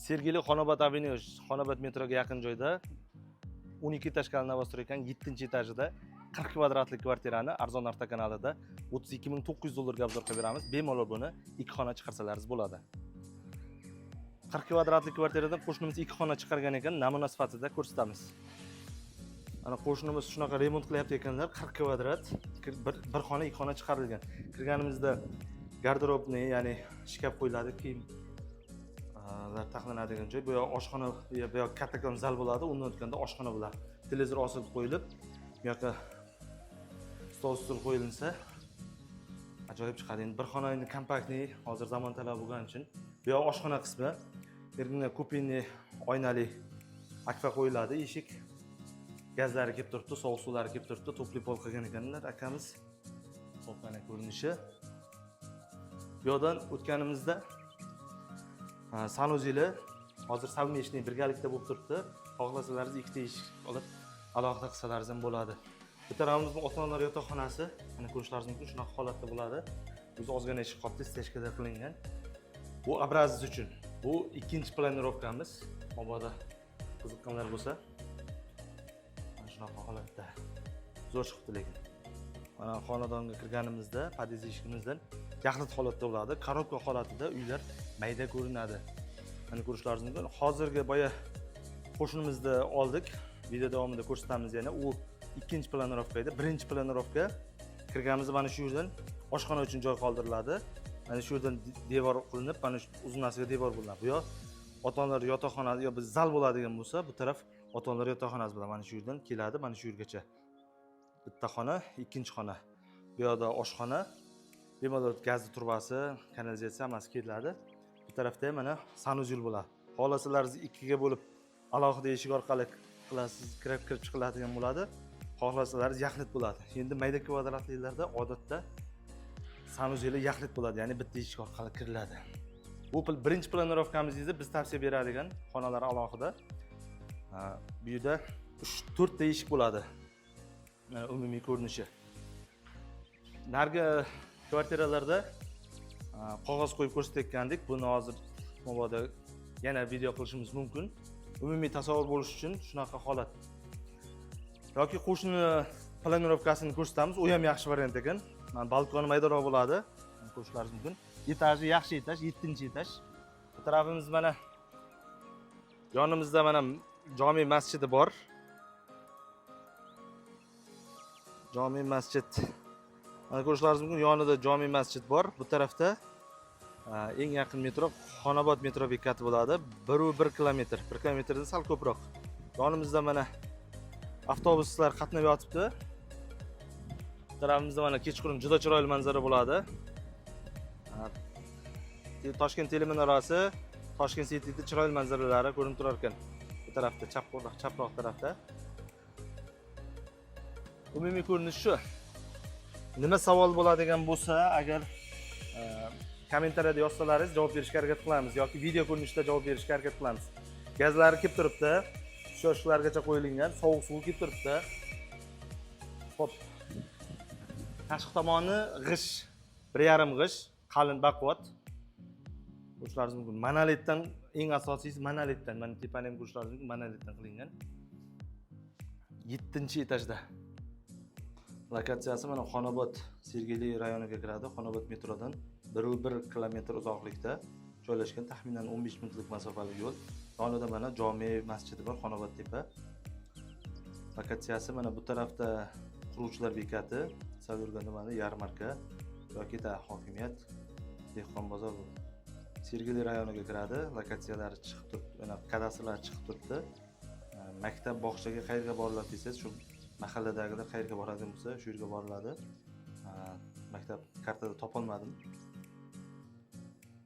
Sergeli Xonobod Avenue, Xonobod metroga yaqin joyda 12 etaj kalnavos turgan 7-etajida 40 kvadratlik kvartirani arzon arta kanalida $32.900 ga obzor qilib beramiz. Bemalol buni 2 xona chiqarsalaringiz bo'ladi. 40 kvadratlik kvartiradan qo'shnimiz 2 xona chiqargan ekan, namuna sifatida ko'rsatamiz. Ana qo'shnimiz shunaqa remont qilyapti ekanlar, 40 kvadrat bir xona 2 xona chiqarilgan. Kirganimizda garderobni, ya'ni shkaf qo'yiladi, kiyim taxlanadigan joy. Bu yoq oshxona, bu yoq kattakon zal bo'ladi, undan o'tganda oshxona bo'ladi. Televizor osilib qo'yilib, bu yoqqa stol stul qo'yilinsa ajoyib chiqadi. Endi bir xona endi kompaktniy, hozir zamon talabi bo'lgani uchun bu yoq oshxona qismi. Yerga kupinli oynali akfa qo'yiladi, eshik. Gazlari kelib turibdi, sovuq suvlari kelib turibdi, to'pli pol qilgan ekanlar akamiz. Xo'p, mana ko'rinishi. Bu yoqdan o'tganimizda sanuzeli hozir savmeshniy birgalikda bo'lib turibdi. Xohlasalaringiz ikkita eshik olib alohida qilsalaringiz ham bo'ladi. Bu tarafimizning ota-onalar yotoqxonasi, mana ko'rishlaringiz mumkin, shunaqa holatda bo'ladi. O'zi ozgina eshik qolibdi, stechkada qilingan. Bu obrazsiz uchun. Bu ikkinchi planirovkamiz. Mabodo qiziqqanlar bo'lsa, mana shunaqa holatda. Zo'r chiqibdi lekin. Mana xonadonga kirganimizda pod'ezd eshigimizdan yaxlit holatda bo'ladi. Korobka holatida uylar mayda ko'rinadi. Mana ko'rishlaringiz mumkin. Hozirgi boya qo'shnimizni oldik. Video davomida ko'rsatamiz yana. U ikkinchi planirovka edi. Birinchi planirovka kirganimizda mana shu yerdan oshxona uchun joy qoldiriladi. Mana shu yerdan devor qilinib, mana shu uzunasiga devor bo'ladi. Bu yoq ota-onalar yotoqxonasi yo biz zal bo'ladigan bo'lsa, bu taraf ota-onalar yotoqxonasi bo'ladi. Mana shu yerdan keladi, mana shu yergacha. Bitta xona, ikkinchi xona. Bu yoqda oshxona, bemalol gazli turbasi, kanalizatsiya hammasi keladi. Bu tarafda ham mana sanuzel bo'ladi. Xohlasalaringiz ikkiga bo'lib alohida eshik orqali qilasiz, kirib chiqiladigan bo'ladi. Xohlasalaringiz yaxlit bo'ladi. Endi mayda kvadratliklarda odatda sanuzeli yaxlit bo'ladi, ya'ni bitta eshik orqali kiriladi. Bu birinchi planirovkamizda biz tavsiya beradigan xonalar alohida. Bu yerda 4 ta eshik bo'ladi. Mana umumiy ko'rinishi. Nargi kvartiralarda qog'oz qo'yib ko'rsatayotgandik. Buni hozir mabodo yana video qilishimiz mumkin. Umumiy tasavvur bo'lish uchun shunaqa holat. Yoki qo'shni planirovkasini ko'rsatamiz, u ham yaxshi variant ekan. Mana balkoni maydaroq bo'ladi. Ko'rishlaringiz mumkin. Etaji yaxshi etaj, 7-etaj. Bu tarafimiz mana yonimizda mana jome masjidi bor. Jome masjid. Mana ko'rishlaringiz mumkin, yonida jome masjid bor. Bu tarafda eng yaqin metro Xonobod metro bekati bo'ladi. 1,1 kilometr. 1 kilometrdan sal ko'proq. Yonimizda mana avtobuslar qatnab yotibdi. Tarafimizda mana kechqurun juda chiroyli manzara bo'ladi. Toshkent teleminorasi, Toshkent City'da chiroyli manzaralari ko'rinib turar ekan. Bu tarafda, chaproq tarafda. Umumiy ko'rinish shu. Nima savol bo'ladigan bo'lsa, agar kommentariyada yozsalaringiz javob berishga harakat qilamiz yoki video ko'rinishida javob berishga harakat qilamiz. Gazlari kelib turibdi. Shulargacha qo'yilgan, sovuq suv kelib turibdi. Xo'p. Tashqi tomoni g'ish, 1,5 g'ish, qalin baquvvat. Ko'rishlaringiz mumkin. Monolitdan, eng asosiysi monolitdan. Mana tepani ham ko'rishlaringiz mumkin, monolitdan qilingan. 7-etajda. Lokatsiyasi mana Xonobod Sergeli rayoniga kiradi. Xonobod metrodan 1,1 kilometr uzoqlikda joylashgan, taxminan 15 minutlik masofali yo'l. Yonida mana jome masjidi bor, Xonobod tepa. Lokatsiyasi mana bu tarafda quruvchilar bekati, Savyurganda mana yarmarka yoki hokimiyat, dehqon bozor bu. Sergeli rayoniga kiradi. Lokatsiyalari chiqib turibdi, mana kadastrlar chiqib turibdi. Maktab, bog'chaga qayerga boriladi desangiz, shu mahalladagida qayerga boradigan bo'lsa, shu yerga boriladi. Maktab kartada topolmadim.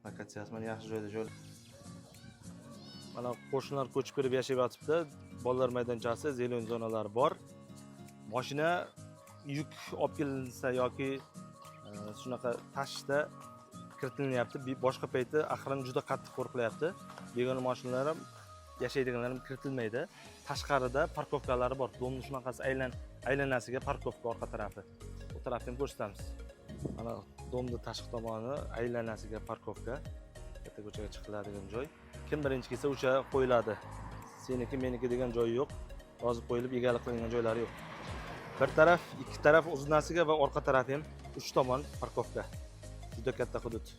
Lokatsiyasi mana yaxshi joyda Mana qo'shnilar ko'chib kirib yashab yotibdi. Bolalar maydonchasi, zelen zonalari bor. Mashina yuk olib kelinsa yoki shunaqa tashishda kiritilyapti. Boshqa payti axran juda qattiq qo'rqilyapti. Begona mashinalar ham yashaydiganlar ham kiritilmaydi. Tashqarida parkovkalari bor. Domni shunaqasi aylanasiga parkovka orqa tarafi. Bu tarafni ham ko'rsatamiz. Mana domni tashqi tomoni aylanasiga parkovka, katta ko'chaga chiqiladigan joy. kim birinchi kelsa o'sha qo'yiladi. Seniki, meniki degan joyi yo'q. Yozib qo'yilib egalik qilingan joylari yo'q. Bir taraf, ikki taraf o'znasiga va orqa taraf ham 3 tomon parkovka. Juda katta hudud.